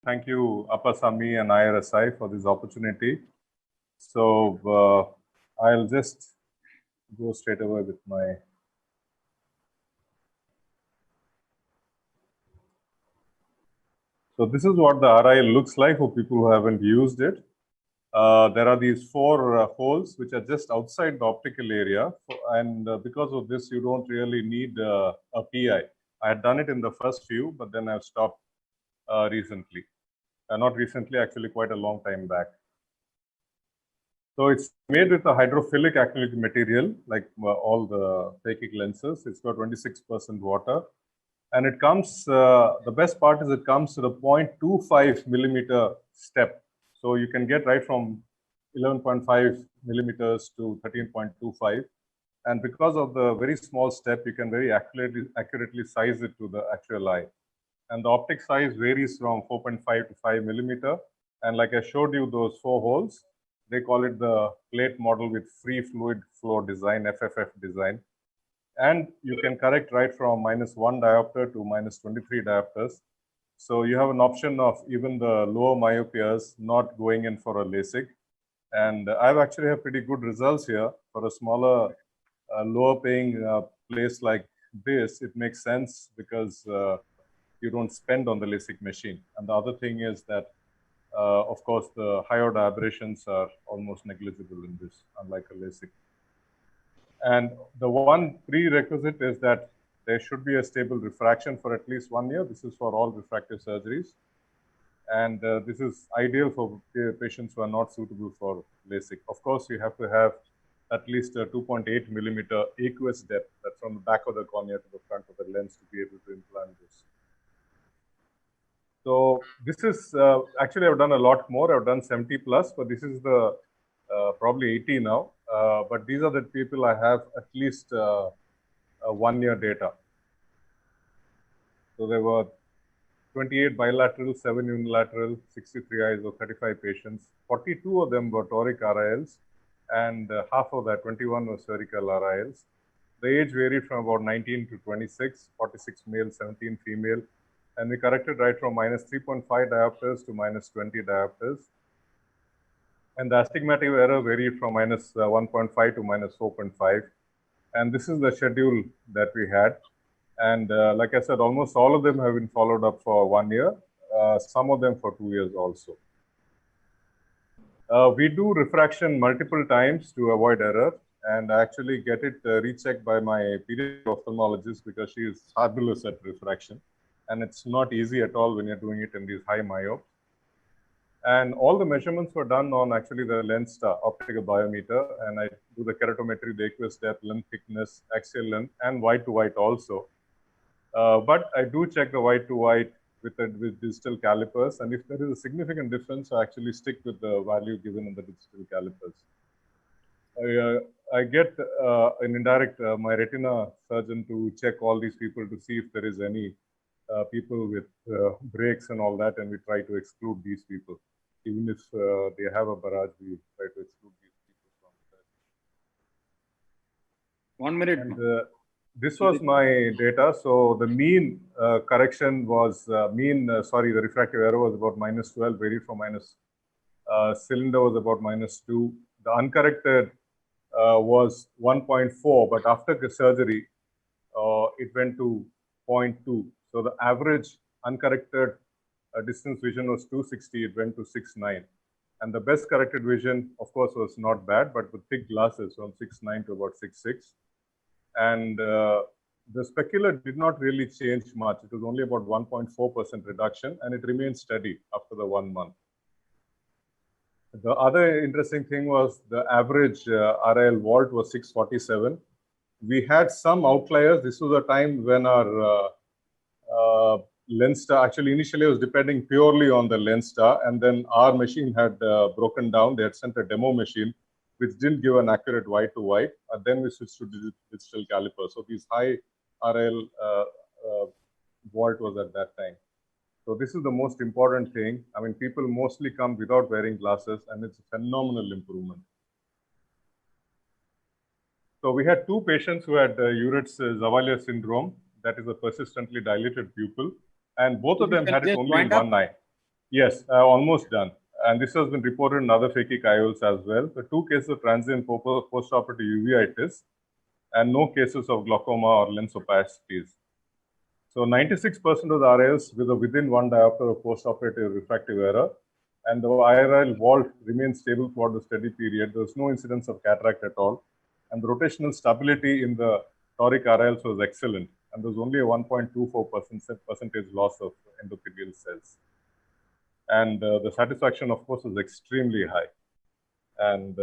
Thank you, Appasamy and IIRSI for this opportunity. So I'll just go straight away with my. So this is what the RIL looks like for people who haven't used it. There are these four holes which are just outside the optical area, and because of this, you don't really need a PI. I had done it in the first few, but then I've stopped recently. Not recently, actually quite a long time back. So it's made with a hydrophilic acrylic material, like all the phakic lenses. It's got 26% water. And it comes, the best part is it comes to the 0.25 millimeter step. So you can get right from 11.5 millimeters to 13.25. And because of the very small step, you can very accurately size it to the actual eye. And the optic size varies from 4.5 to 5 millimeter. And like I showed you those four holes, they call it the plate model with free fluid flow design, FFF design. And you can correct right from -1 diopter to -23 diopters. So you have an option of even the lower myopias not going in for a LASIK. And I've actually had pretty good results here for a smaller, lower paying place like this. It makes sense because you don't spend on the LASIK machine. And the other thing is that, of course, the high order aberrations are almost negligible in this, unlike a LASIK. And the one prerequisite is that there should be a stable refraction for at least 1 year. This is for all refractive surgeries. And this is ideal for patients who are not suitable for LASIK. Of course, you have to have at least a 2.8 millimeter aqueous depth, that's from the back of the cornea to the front of the lens, to be able to implant this. So this is, actually I've done a lot more. I've done 70 plus, but this is the probably 80 now. But these are the people I have at least 1 year data. So there were 28 bilateral, 7 unilateral, 63 eyes or 35 patients. 42 of them were toric RILs, and half of that, 21 were spherical RILs. The age varied from about 19 to 26, 46 male, 17 female. And we corrected right from -3.5 diopters to -20 diopters. And the astigmatic error varied from -1.5 to -4.5. And this is the schedule that we had. And like I said, almost all of them have been followed up for 1 year, some of them for 2 years also. We do refraction multiple times to avoid error, and I actually get it rechecked by my pediatric ophthalmologist because she is fabulous at refraction. And it's not easy at all when you're doing it in these high myopes. And all the measurements were done on actually the lens optical biometer, and I do the keratometry, the aqueous depth, lens thickness, axial length, and white to white also. But I do check the white to white with digital calipers, and if there is a significant difference, I actually stick with the value given in the digital calipers. I get an indirect my retina surgeon to check all these people to see if there is any people with breaks and all that, and we try to exclude these people. Even if they have a barrage, we try to exclude these people from that. 1 minute. And, this was my data. So the mean correction was sorry, the refractive error was about -12, varied from cylinder was about -2. The uncorrected was 1.4, but after the surgery, it went to 0.2. So the average uncorrected distance vision was 260, it went to 6.9. And the best corrected vision, of course, was not bad, but with thick glasses from 6.9 to about 6.6. And the specular did not really change much. It was only about 1.4% reduction, and it remained steady after the 1 month. The other interesting thing was the average RIL vault was 647. We had some outliers. This was a time when our lens star, actually initially was depending purely on the lens star, and then our machine had broken down. They had sent a demo machine which didn't give an accurate white to white, and then we switched to digital caliper. So these high RIL vault was at that time. So this is the most important thing. I mean, people mostly come without wearing glasses, and it's a phenomenal improvement. So we had 2 patients who had Uretz-Zavalia syndrome, that is a persistently dilated pupil, and both of them had it only in one eye. Yes, almost done. And this has been reported in other phakic IOLs as well. The 2 cases of transient postoperative uveitis and no cases of glaucoma or lens opacities. So 96% of the RILs with a within 1 diopter of postoperative refractive error, and the IRL vault remains stable throughout the study period. There was no incidence of cataract at all, and the rotational stability in the toric RILs was excellent, and there was only a 1.24% loss of endothelial cells. And the satisfaction, of course, was extremely high. And